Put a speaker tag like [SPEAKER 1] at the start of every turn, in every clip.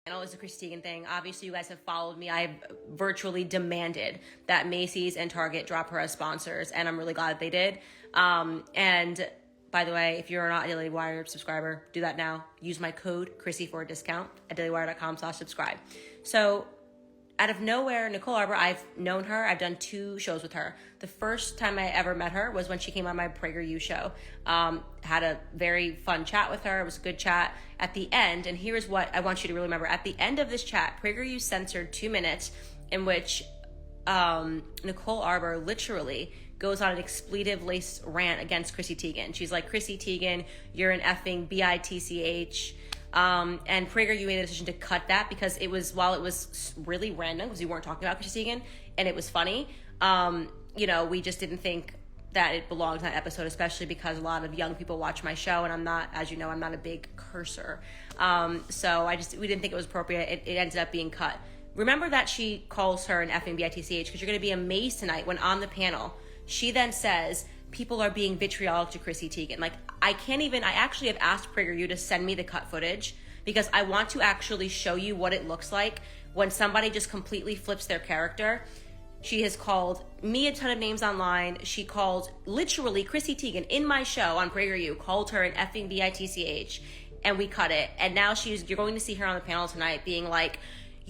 [SPEAKER 1] channel is a Chrissy Teigen thing. Obviously, you guys have followed me. I've virtually demanded that Macy's and Target drop her as sponsors, and I'm really glad that they did. And by the way, if you're not a Daily Wire subscriber, do that now. Use my code Chrissy for a discount at dailywire.com/subscribe. So out of nowhere, Nicole Arbour, I've known her. I've done 2 shows with her. The first time I ever met her was when she came on my PragerU show. Had a very fun chat with her. It was a good chat. At the end, and here's what I want you to really remember. At the end of this chat, PragerU censored 2 minutes in which Nicole Arbour literally goes on an expletive-laced rant against Chrissy Teigen. She's like, Chrissy Teigen, you're an effing BITCH. And PragerU made the decision to cut that because it was, while it was really random because we weren't talking about Chrissy Teigen and it was funny, we just didn't think that it belonged in that episode, especially because a lot of young people watch my show and I'm not, as you know, I'm not a big cursor. So we didn't think it was appropriate. It ended up being cut. Remember that she calls her an effing BITCH because you're going to be amazed tonight when on the panel, she then says, people are being vitriolic to Chrissy Teigen. Like, I actually have asked PragerU to send me the cut footage because I want to actually show you what it looks like when somebody just completely flips their character. She has called me a ton of names online. She called literally Chrissy Teigen in my show on PragerU, called her an effing BITCH, and we cut it. And now you're going to see her on the panel tonight being like,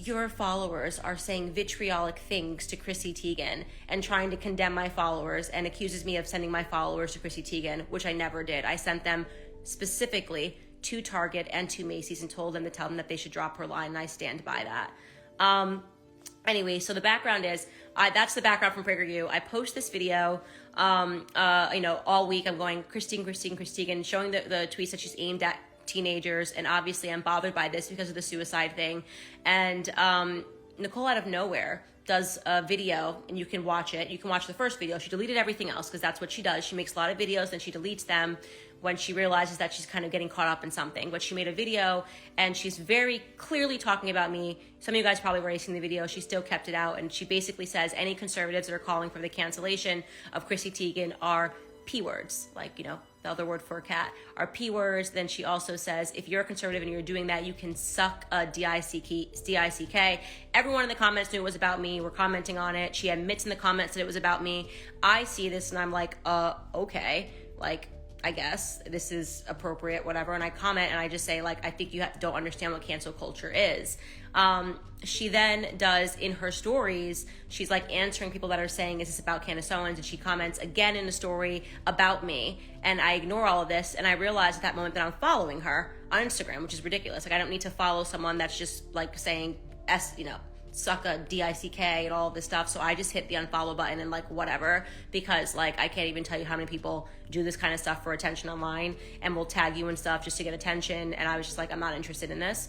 [SPEAKER 1] your followers are saying vitriolic things to Chrissy Teigen and trying to condemn my followers and accuses me of sending my followers to Chrissy Teigen, which I never did. I sent them specifically to Target and to Macy's and told them to tell them that they should drop her line, and I stand by that. Anyway, so the background is, that's the background from PragerU. I post this video, all week. I'm going, Christine, showing the tweets that she's aimed at teenagers, and obviously I'm bothered by this because of the suicide thing. And Nicole out of nowhere does a video, and you can watch it. You can watch the first video. She deleted everything else because that's what she does. She makes a lot of videos and she deletes them when she realizes that she's kind of getting caught up in something. But she made a video and she's very clearly talking about me. Some of you guys probably have already seen the video. She still kept it out, and she basically says any conservatives that are calling for the cancellation of Chrissy Teigen are P words, like, the other word for a cat, are P words. Then she also says, if you're a conservative and you're doing that, you can suck a DICK. Everyone in the comments knew it was about me. We're commenting on it. She admits in the comments that it was about me. I see this and I'm like, okay, like, I guess this is appropriate, whatever. And I comment and I just say, like, I think you don't understand what cancel culture is. She then does in her stories, she's like answering people that are saying, is this about Candace Owens? And she comments again in a story about me. And I ignore all of this. And I realize at that moment that I'm following her on Instagram, which is ridiculous. Like, I don't need to follow someone that's just like saying suck a DICK and all this stuff. So I just hit the unfollow button and like whatever, because like I can't even tell you how many people do this kind of stuff for attention online and will tag you and stuff just to get attention. And I was just like, I'm not interested in this.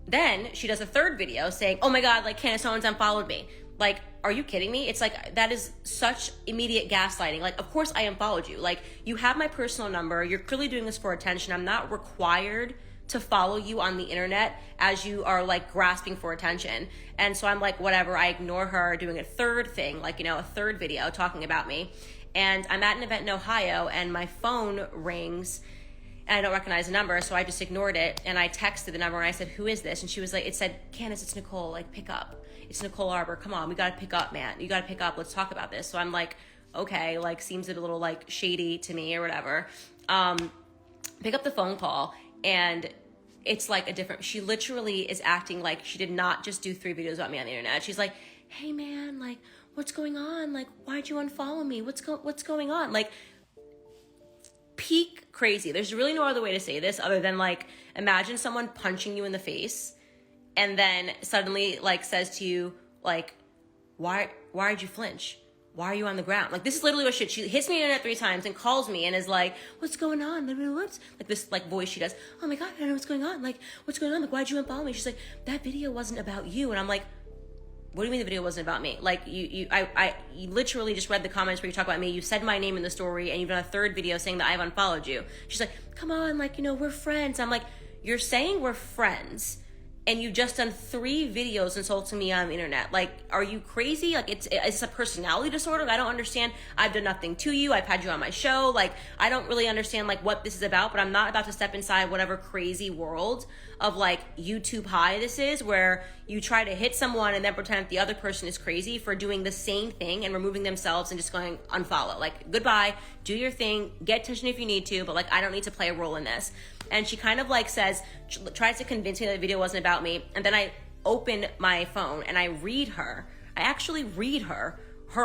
[SPEAKER 1] Then she does a third video saying, oh my God, like Candace Owens unfollowed me. Like, are you kidding me? It's like, that is such immediate gaslighting. Like, of course I unfollowed you. Like, you have my personal number. You're clearly doing this for attention. I'm not required to follow you on the internet as you are like grasping for attention. And so I'm like, whatever. I ignore her doing a third thing, like, a third video talking about me. And I'm at an event in Ohio and my phone rings and I don't recognize the number. So I just ignored it. And I texted the number and I said, who is this? And she was like, it said, Candace, it's Nicole, like pick up. It's Nicole Arbour. Come on. We got to pick up, man. You got to pick up. Let's talk about this. So I'm like, okay, like seems a little like shady to me or whatever. Pick up the phone call. And it's like she literally is acting like she did not just do 3 videos about me on the internet. She's like, hey man, like, what's going on? Like, why'd you unfollow me? What's going on? Like, peak crazy. There's really no other way to say this other than like, imagine someone punching you in the face and then suddenly like says to you, like, why'd you flinch? Why are you on the ground? Like, this is literally what she hits me on the internet 3 times and calls me and is like, what's going on? Like this like voice she does. Oh my God, I don't know what's going on. Like, what's going on? Like, why'd you unfollow me? She's like, that video wasn't about you. And I'm like, what do you mean the video wasn't about me? Like, I literally just read the comments where you talk about me. You said my name in the story and you've done a third video saying that I've unfollowed you. She's like, come on, like, we're friends. I'm like, you're saying we're friends and you've just done 3 videos insulting me on the internet. Like, are you crazy? Like, it's a personality disorder. I don't understand. I've done nothing to you. I've had you on my show. Like, I don't really understand like what this is about, but I'm not about to step inside whatever crazy world of like YouTube high this is, where you try to hit someone and then pretend that the other person is crazy for doing the same thing and removing themselves and just going unfollow. Like, goodbye, do your thing, get attention if you need to, but like, I don't need to play a role in this. And she kind of like tries to convince me that the video wasn't about me. And then I open my phone and I actually read her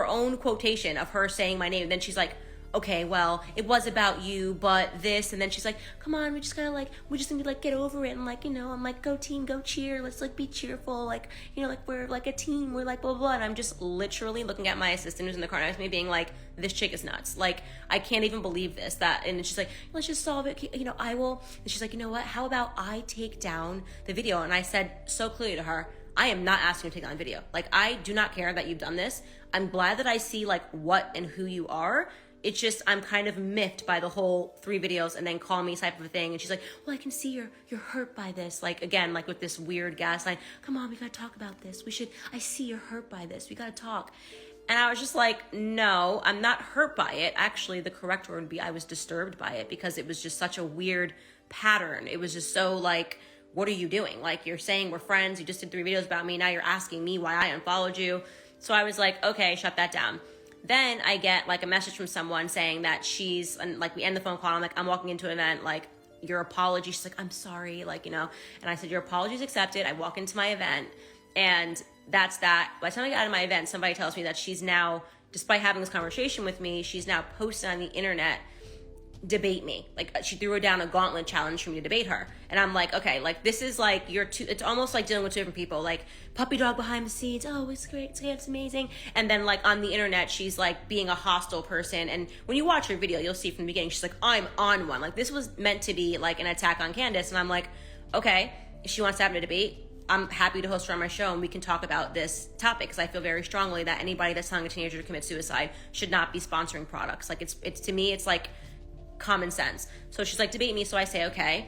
[SPEAKER 1] own quotation of her saying my name. And then she's like, okay, well, it was about you, but this. And then she's like, come on, we just need to like get over it. And like, you know, I'm like, go team, go cheer. Let's like be cheerful. Like, you know, like we're like a team. We're like blah, blah, blah. And I'm just literally looking at my assistant who's in the car next to me being like, this chick is nuts. Like, I can't even believe this. And she's like, let's just solve it. You know, I will. And she's like, you know what? How about I take down the video? And I said so clearly to her, I am not asking you to take down the video. Like, I do not care that you've done this. I'm glad that I see like what and who you are. It's just, I'm kind of miffed by the whole 3 videos and then call me type of a thing. And she's like, well, I can see you're hurt by this. Like, again, like with this weird gaslight, come on, we gotta talk about this. I see you're hurt by this. We gotta talk. And I was just like, no, I'm not hurt by it. Actually, the correct word would be I was disturbed by it, because it was just such a weird pattern. It was just so like, what are you doing? Like, you're saying we're friends. You just did 3 videos about me. Now you're asking me why I unfollowed you. So I was like, okay, shut that down. Then I get like a message from someone saying that and like we end the phone call. I'm like, I'm walking into an event, like your apology. She's like, I'm sorry, like, you know, and I said, your apology is accepted. I walk into my event, and that's that. By the time I get out of my event, somebody tells me that she's now, despite having this conversation with me, she's now posted on the internet, debate me. Like, she threw down a gauntlet challenge for me to debate her. And I'm like, okay, like this is like it's almost like dealing with 2 different people. Like, puppy dog behind the scenes, oh, it's great, it's amazing. And then like on the internet, she's like being a hostile person. And when you watch her video, you'll see from the beginning, she's like, I'm on one. Like, this was meant to be like an attack on Candace. And I'm like, okay, if she wants to have a debate, I'm happy to host her on my show and we can talk about this topic, because I feel very strongly that anybody that's telling a teenager to commit suicide should not be sponsoring products. Like, it's to me, it's like common sense. So she's like, debate me. So I say, okay.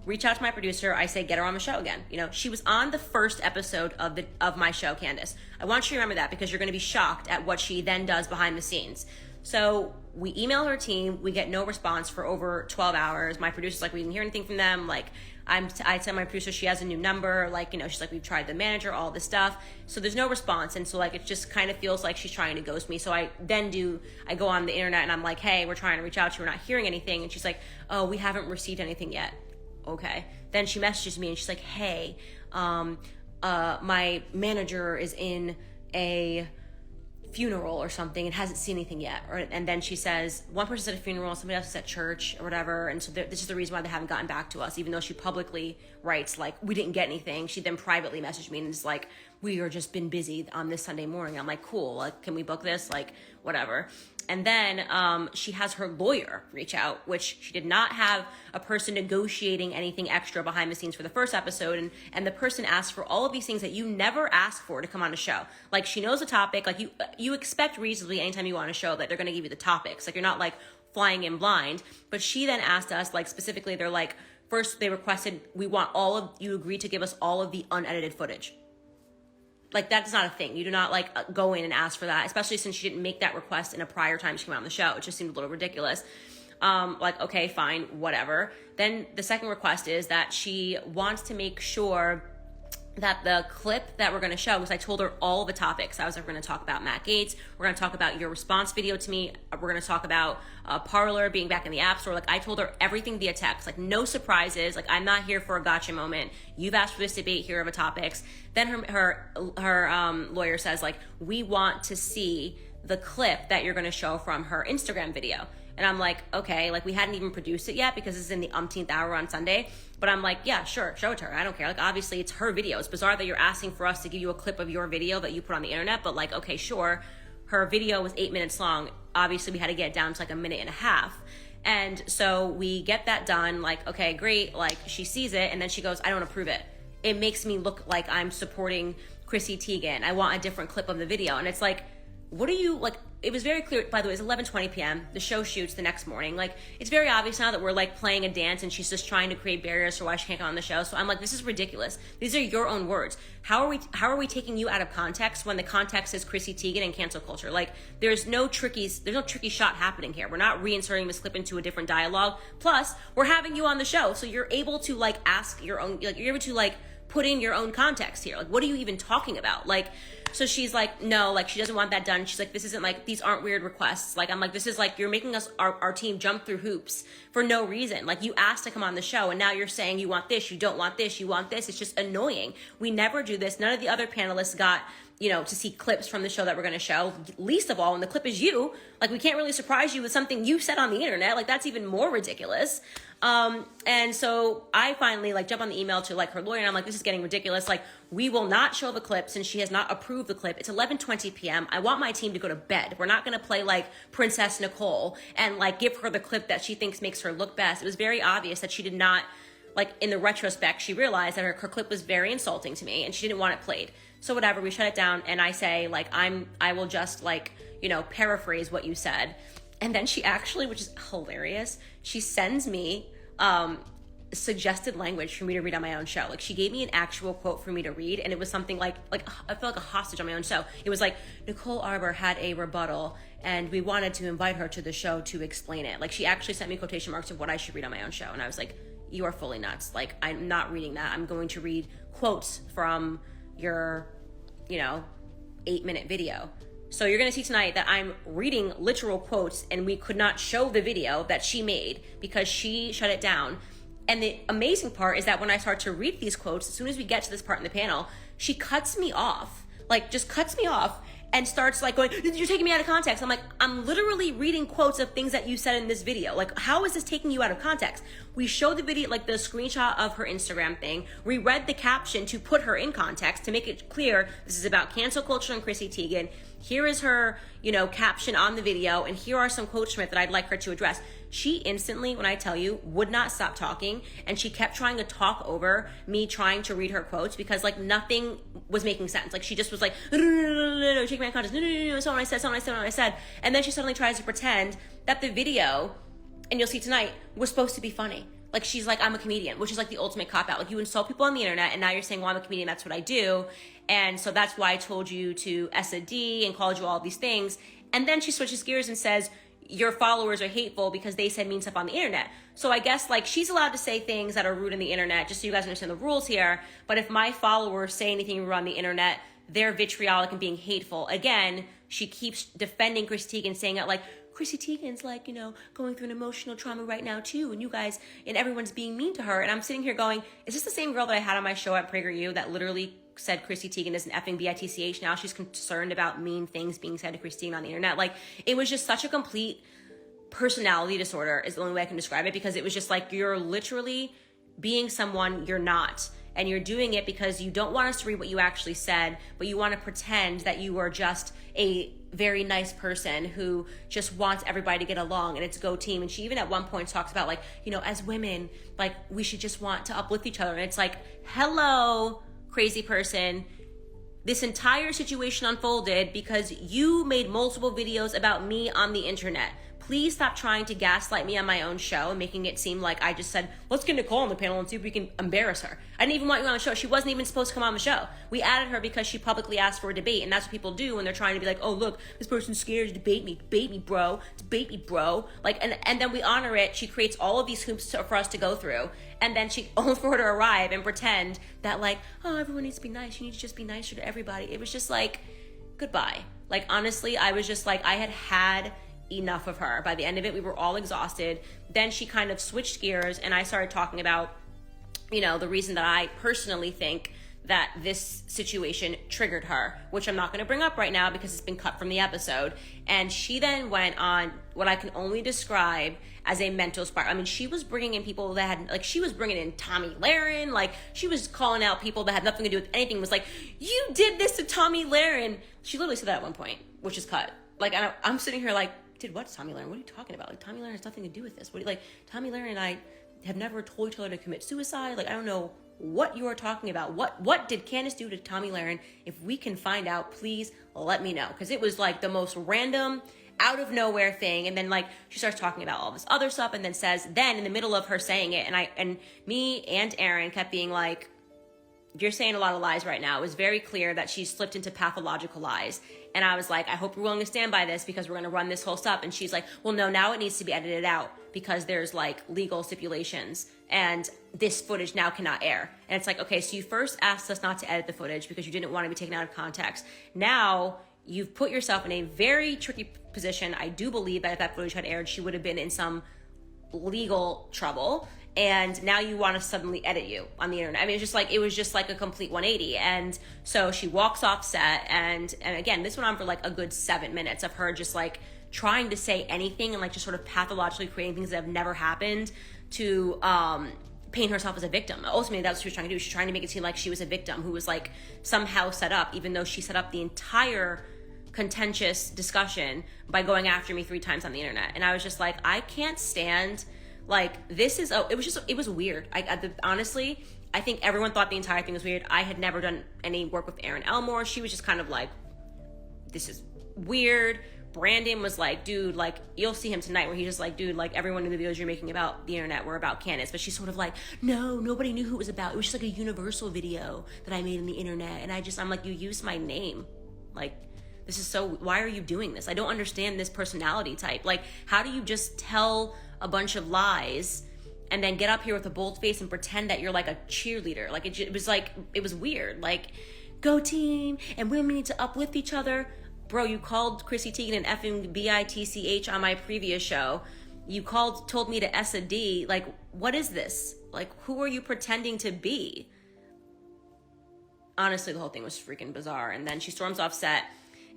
[SPEAKER 1] Reach out to my producer. I say, get her on the show again. You know, she was on the first episode of my show, Candace. I want you to remember that, because you're going to be shocked at what she then does behind the scenes. So we email her team. We get no response for over 12 hours. My producer's like, we didn't hear anything from them. Like, I tell my producer she has a new number. Like, you know, she's like, we've tried the manager, all this stuff. So there's no response. And so like, it just kind of feels like she's trying to ghost me. So I go on the internet and I'm like, hey, we're trying to reach out to you. We're not hearing anything. And she's like, oh, we haven't received anything yet. Okay. Then she messages me and she's like, hey, my manager is in a funeral or something and hasn't seen anything yet. And then she says, one person's at a funeral, somebody else is at church or whatever. And so this is the reason why they haven't gotten back to us, even though she publicly writes like, we didn't get anything. She then privately messaged me and is like, we are just been busy on this Sunday morning. I'm like, cool. Like, can we book this? Like, whatever. And then she has her lawyer reach out, which she did not have a person negotiating anything extra behind the scenes for the first episode. And the person asked for all of these things that you never ask for to come on a show. Like, she knows the topic. Like, you expect reasonably anytime you want a show that they're going to give you the topics. Like, you're not like flying in blind. But she then asked us, like, specifically, they're like, first they requested, you agreed to give us all of the unedited footage. Like, that's not a thing. You do not like go in and ask for that, especially since she didn't make that request in a prior time she came out on the show. It just seemed a little ridiculous. Like, okay, fine, whatever. Then the second request is that she wants to make sure that the clip that we're going to show, because I told her all the topics. I was like, we're going to talk about Matt Gaetz. We're going to talk about your response video to me. We're going to talk about Parler being back in the App Store. Like, I told her everything via text. Like, no surprises. Like, I'm not here for a gotcha moment. You've asked for this debate. Here are the topics. Then her lawyer says, like, we want to see the clip that you're going to show from her Instagram video. And I'm like, okay, like, we hadn't even produced it yet because it's in the umpteenth hour on Sunday. But I'm like, yeah, sure, show it to her. I don't care. Like, obviously, it's her video. It's bizarre that you're asking for us to give you a clip of your video that you put on the internet. But, like, okay, sure. Her video was 8 minutes long. Obviously, we had to get it down to, like, a minute and a half. And so we get that done. Like, okay, great. Like, she sees it. And then she goes, I don't approve it. It makes me look like I'm supporting Chrissy Teigen. I want a different clip of the video. And it's like, what are you, like, it was very clear, by the way, it's 11:20 p.m. The show shoots the next morning. Like, it's very obvious now that we're like playing a dance and she's just trying to create barriers for why she can't come on the show. So I'm like, this is ridiculous. These are your own words. How are we taking you out of context when the context is Chrissy Teigen and cancel culture? Like, there's no tricky shot happening here. We're not reinserting this clip into a different dialogue. Plus, we're having you on the show, so you're able to like ask your own, like you're able to like put in your own context here. Like, what are you even talking about? Like, so she's like, no, like, she doesn't want that done. She's like, this isn't like, these aren't weird requests. Like, I'm like, this is like, you're making us, our team jump through hoops for no reason. Like, you asked to come on the show and now you're saying you want this, you don't want this, you want this. It's just annoying. We never do this. None of the other panelists got, you know, to see clips from the show that we're going to show. Least of all, when the clip is you, like, we can't really surprise you with something you said on the internet. Like, that's even more ridiculous. And so I finally like jump on the email to like her lawyer and I'm like, this is getting ridiculous. Like, we will not show the clip since she has not approved the clip. It's 11:20 p.m. I want my team to go to bed. We're not going to play like Princess Nicole and like give her the clip that she thinks makes her look best. It was very obvious that she did not, like, in the retrospect, she realized that her clip was very insulting to me and she didn't want it played. So whatever, we shut it down and I say like, I will just like, you know, paraphrase what you said. And then she actually, which is hilarious, she sends me suggested language for me to read on my own show. Like, she gave me an actual quote for me to read, and it was something like I felt like a hostage on my own show. It was like, Nicole Arbour had a rebuttal and we wanted to invite her to the show to explain it. Like, she actually sent me quotation marks of what I should read on my own show, and I was like, you are fully nuts. Like, I'm not reading that. I'm going to read quotes from your, you know, 8-minute video. So you're going to see tonight that I'm reading literal quotes and we could not show the video that she made because she shut it down. And the amazing part is that when I start to read these quotes, as soon as we get to this part in the panel, she cuts me off, like just cuts me off and starts like going, you're taking me out of context. I'm like, I'm literally reading quotes of things that you said in this video. Like, how is this taking you out of context? We showed the video, like the screenshot of her Instagram thing. We read the caption to put her in context, to make it clear this is about cancel culture and Chrissy Teigen. Here is her, you know, caption on the video, and here are some quotes from it that I'd like her to address. She instantly, when I tell you, would not stop talking, and she kept trying to talk over me trying to read her quotes because like nothing was making sense. Like, she just was like, no, shake my context, no, so when I said, and then she suddenly tries to pretend that the video, and you'll see tonight, was supposed to be funny. Like, she's like, I'm a comedian, which is like the ultimate cop-out. Like, you insult people on the internet, and now you're saying, well, I'm a comedian, that's what I do. And so that's why I told you to S&D and called you all these things. And then she switches gears and says, your followers are hateful because they said mean stuff on the internet. So I guess like she's allowed to say things that are rude on the internet, just so you guys understand the rules here. But if my followers say anything rude on the internet, they're vitriolic and being hateful. Again, she keeps defending Chrissy Teigen, saying that like, Chrissy Teigen's like, you know, going through an emotional trauma right now too, and you guys, and everyone's being mean to her. And I'm sitting here going, is this the same girl that I had on my show at PragerU that literally said Chrissy Teigen is an effing BITCH? Now she's concerned about mean things being said to Chrissy Teigen on the internet. Like, it was just such a complete personality disorder is the only way I can describe it, because it was just like, you're literally being someone you're not. And you're doing it because you don't want us to read what you actually said, but you want to pretend that you are just a very nice person who just wants everybody to get along and it's go team. And she even at one point talks about like, you know, as women, like we should just want to uplift each other. And it's like, hello, crazy person. This entire situation unfolded because you made multiple videos about me on the internet. Please stop trying to gaslight me on my own show and making it seem like I just said, let's get Nicole on the panel and see if we can embarrass her. I didn't even want you on the show. She wasn't even supposed to come on the show. We added her because she publicly asked for a debate, and that's what people do when they're trying to be like, oh, look, this person's scared to debate me. Debate me, bro. Debate me, bro. Like, and then we honor it. She creates all of these hoops for us to go through, and then she only for her to arrive and pretend that like, oh, everyone needs to be nice. You need to just be nicer to everybody. It was just like, goodbye. Like, honestly, I was just like, I had enough of her. By the end of it, we were all exhausted. Then she kind of switched gears and I started talking about, you know, the reason that I personally think that this situation triggered her, which I'm not going to bring up right now because it's been cut from the episode. And she then went on what I can only describe as a mental spiral. I mean, she was bringing in people that had, like, she was bringing in Tomi Lahren, like, she was calling out people that had nothing to do with anything. It was like, you did this to Tomi Lahren. She literally said that at one point, which is cut. Like, I'm sitting here like, did what to Tomi Lahren? What are you talking about? Like, Tomi Lahren has nothing to do with this. What do you, like, Tomi Lahren and I have never told each other to commit suicide. Like, I don't know what you are talking about. What did Candace do to Tomi Lahren? If we can find out, please let me know. Because it was like the most random, out of nowhere thing. And then like she starts talking about all this other stuff and then says, then in the middle of her saying it, and me and Aaron kept being like, you're saying a lot of lies right now. It was very clear that she slipped into pathological lies. And I was like, I hope you're willing to stand by this because we're going to run this whole stuff. And she's like, well, no, now it needs to be edited out because there's like legal stipulations and this footage now cannot air. And it's like, okay, so you first asked us not to edit the footage because you didn't want to be taken out of context. Now you've put yourself in a very tricky position. I do believe that if that footage had aired, she would have been in some legal trouble. And now you want to suddenly edit you on the internet. I mean, it was just like a complete 180. And so she walks off set, and again, this went on for like a good 7 minutes of her just like trying to say anything and like just sort of pathologically creating things that have never happened to paint herself as a victim. Ultimately, that's what she was trying to do. She's trying to make it seem like she was a victim who was like somehow set up, even though she set up the entire contentious discussion by going after me 3 times on the internet. And I was just like, I can't stand. Like, this is, it was weird. Honestly, I think everyone thought the entire thing was weird. I had never done any work with Erin Elmore. She was just kind of like, this is weird. Brandon was like, dude, like, you'll see him tonight where he's just like, dude, like, everyone in the videos you're making about the internet were about Candace. But she's sort of like, no, nobody knew who it was about. It was just like a universal video that I made in the internet. And I'm like, you used my name. Like, this is so, why are you doing this? I don't understand this personality type. Like, how do you just tell a bunch of lies and then get up here with a bold face and pretend that you're like a cheerleader? Like, it was weird. Like, go team, and women need to uplift each other. Bro, you called Chrissy Teigen an effing BITCH on my previous show. You told me to S a D. Like, what is this? Like, who are you pretending to be? Honestly, the whole thing was freaking bizarre. And then she storms off set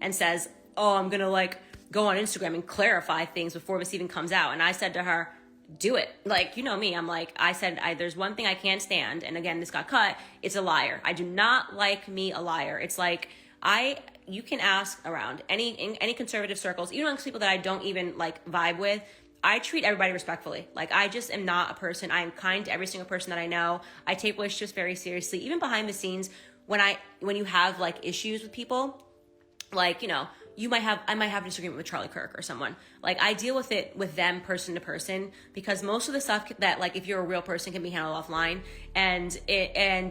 [SPEAKER 1] and says, oh, I'm gonna like go on Instagram and clarify things before this even comes out. And I said to her, do it. Like, you know me, I'm like, there's one thing I can't stand. And again, this got cut. It's a liar. I do not like me a liar. It's like, you can ask around any conservative circles, even amongst people that I don't even like vibe with. I treat everybody respectfully. Like, I just am not a person. I am kind to every single person that I know. I take relationships very seriously. Even behind the scenes, when you have like issues with people, like, you know, I might have a disagreement with Charlie Kirk or someone. Like, I deal with it with them person to person, because most of the stuff that, like, if you're a real person, can be handled offline, and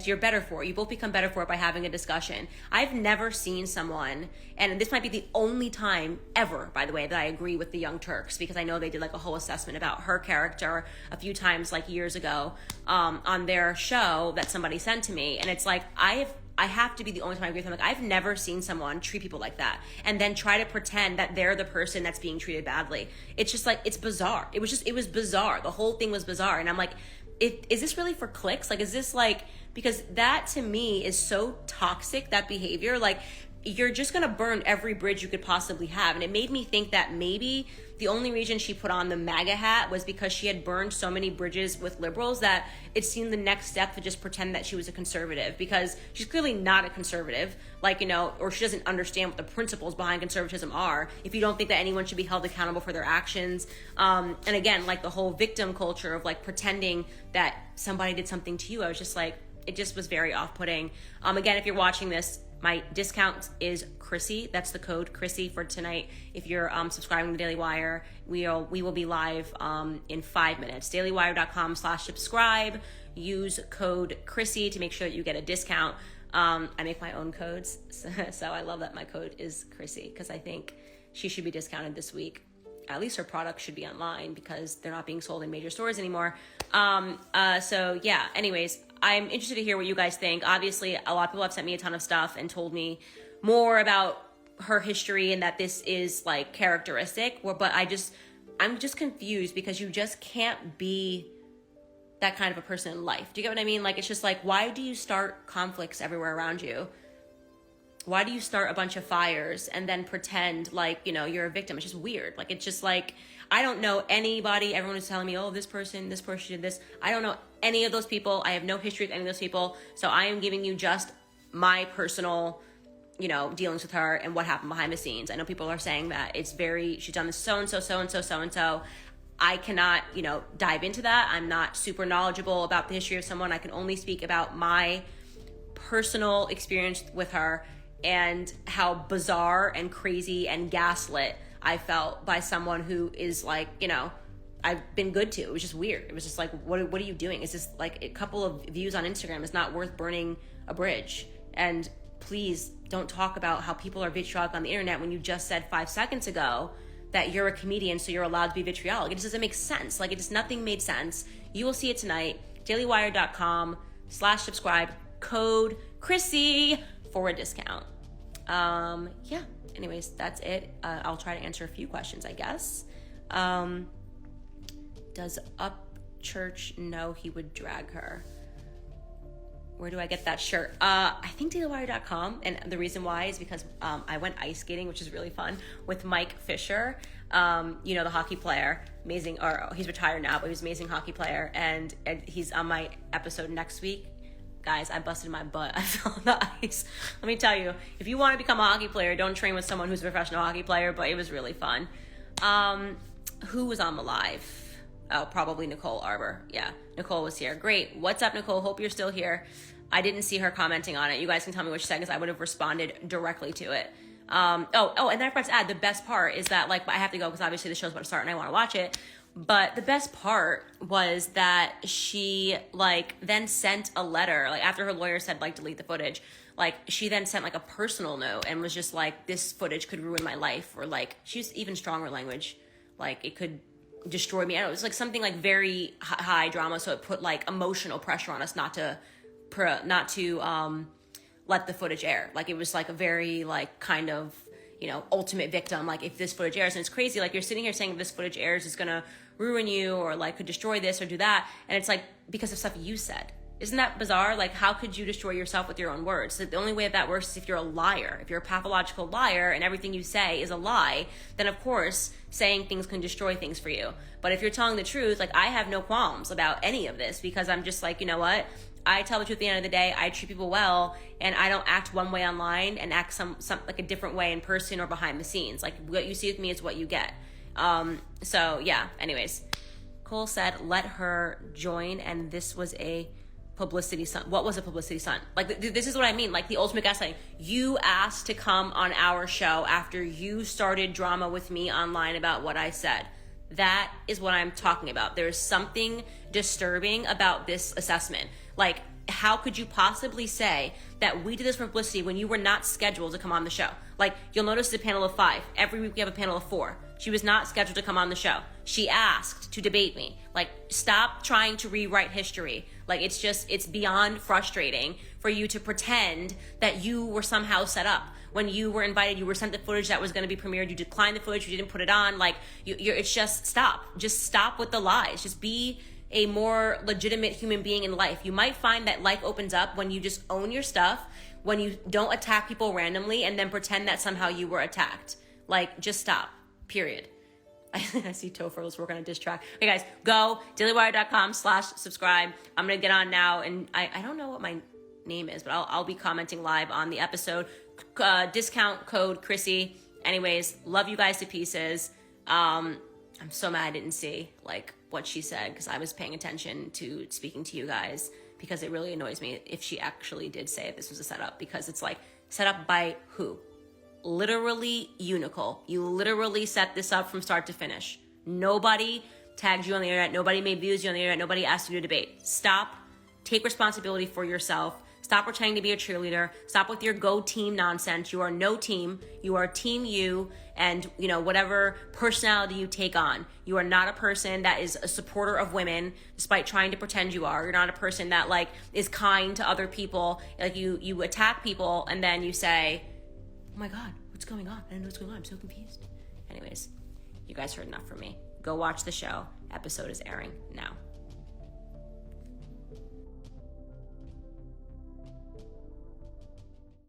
[SPEAKER 1] you're better for it. You both become better for it by having a discussion. I've never seen someone, and this might be the only time ever, by the way, that I agree with the Young Turks, because I know they did like a whole assessment about her character a few times, like years ago, on their show that somebody sent to me, and it's like, I have to be the only time I agree with them. Like, I've never seen someone treat people like that and then try to pretend that they're the person that's being treated badly. It's just like, it's bizarre. It was bizarre. The whole thing was bizarre. And I'm like, is this really for clicks? Like, is this like, because that to me is so toxic, that behavior. Like, you're just going to burn every bridge you could possibly have. And it made me think that maybe the only reason she put on the MAGA hat was because she had burned so many bridges with liberals that it seemed the next step to just pretend that she was a conservative, because she's clearly not a conservative, like, you know, or she doesn't understand what the principles behind conservatism are if you don't think that anyone should be held accountable for their actions. And again, like the whole victim culture of like pretending that somebody did something to you, I was just like, it just was very off-putting. Again, if you're watching this, my discount is Chrissy. That's the code Chrissy for tonight. If you're subscribing to Daily Wire, we will be live in 5 minutes. dailywire.com/subscribe. Use code Chrissy to make sure that you get a discount. I make my own codes, so I love that my code is Chrissy, because I think she should be discounted this week. At least her products should be online, because they're not being sold in major stores anymore. So yeah, anyways, I'm interested to hear what you guys think. Obviously, a lot of people have sent me a ton of stuff and told me more about her history and that this is like characteristic, but I'm just confused, because you just can't be that kind of a person in life. Do you get what I mean? Like, it's just like, why do you start conflicts everywhere around you? Why do you start a bunch of fires and then pretend like, you know, you're a victim? It's just weird. Like, it's just like, I don't know anybody. Everyone is telling me, oh, this person did this. I don't know any of those people. I have no history with any of those people. So I am giving you just my personal, you know, dealings with her and what happened behind the scenes. I know people are saying that she's done this so-and-so, so-and-so, so-and-so. I cannot, dive into that. I'm not super knowledgeable about the history of someone. I can only speak about my personal experience with her and how bizarre and crazy and gaslit I felt by someone who is like, I've been good to. It was just weird. It was just like, what are you doing? It's just like a couple of views on Instagram is not worth burning a bridge. And please don't talk about how people are vitriolic on the internet when you just said 5 seconds ago that you're a comedian, so you're allowed to be vitriolic. It just doesn't make sense. Like, nothing made sense. You will see it tonight. dailywire.com/subscribe, code Chrissy for a discount. Yeah, anyways, that's it. I'll try to answer a few questions, I guess. Does Upchurch know he would drag her? Where do I get that shirt? I think dailywire.com, and the reason why is because I went ice skating, which is really fun, with Mike Fisher, the hockey player, amazing, or he's retired now, but he was an amazing hockey player, and he's on my episode next week. Guys, I busted my butt. I fell on the ice. Let me tell you, if you want to become a hockey player, don't train with someone who's a professional hockey player, but it was really fun. Who was on the live? Oh, probably Nicole Arbour. Yeah, Nicole was here. Great. What's up, Nicole? Hope you're still here. I didn't see her commenting on it. You guys can tell me what she said because I would have responded directly to it. And then I forgot to add, the best part is that, I have to go because obviously the show's about to start and I want to watch it. But the best part was that she, then sent a letter, after her lawyer said, delete the footage, she then sent, a personal note and was just this footage could ruin my life, or, she used even stronger language, it could destroy me. I don't know, it was something very high drama, so it put emotional pressure on us not to let the footage air. It was a very kind of ultimate victim. If this footage airs, and it's crazy, you're sitting here saying if this footage airs is gonna ruin you, or could destroy this or do that, and it's because of stuff you said. Isn't that bizarre? How could you destroy yourself with your own words? So the only way that works is if you're a liar. If you're a pathological liar and everything you say is a lie, then of course saying things can destroy things for you. But if you're telling the truth, I have no qualms about any of this, because I'm just you know what? I tell the truth at the end of the day. I treat people well, and I don't act one way online and act some a different way in person or behind the scenes. What you see with me is what you get. So yeah, anyways, Cole said, let her join, and this was a publicity stunt. What was a publicity stunt? This is what I mean, the ultimate gaslighting. You asked to come on our show after you started drama with me online about what I said. That is what I'm talking about. There's something disturbing about this assessment. How could you possibly say that we did this for publicity when you were not scheduled to come on the show? You'll notice the panel of 5. Every week we have a panel of 4. She was not scheduled to come on the show. She asked to debate me. Stop trying to rewrite history. It's beyond frustrating for you to pretend that you were somehow set up. When you were invited, you were sent the footage that was going to be premiered. You declined the footage. You didn't put it on. It's just stop. Just stop with the lies. Just be a more legitimate human being in life. You might find that life opens up when you just own your stuff, when you don't attack people randomly and then pretend that somehow you were attacked. Just stop. Period. I see Topher, let's work on a diss track. Okay, guys, go dailywire.com/subscribe. I'm going to get on now, and I don't know what my name is, but I'll be commenting live on the episode. Discount code Chrissy. Anyways, love you guys to pieces. I'm so mad I didn't see, what she said, because I was paying attention to speaking to you guys, because it really annoys me if she actually did say this was a setup, because it's set up by who? Literally you, Nicole. You literally set this up from start to finish. Nobody tagged you on the internet. Nobody made views you on the internet. Nobody asked you to debate. Stop. Take responsibility for yourself. Stop pretending to be a cheerleader. Stop with your go team nonsense. You are no team. You are team you, and whatever personality you take on. You are not a person that is a supporter of women, despite trying to pretend you are. You're not a person that is kind to other people. You attack people and then you say, oh my God, what's going on? I don't know what's going on. I'm so confused. Anyways, you guys heard enough from me. Go watch the show. Episode is airing now.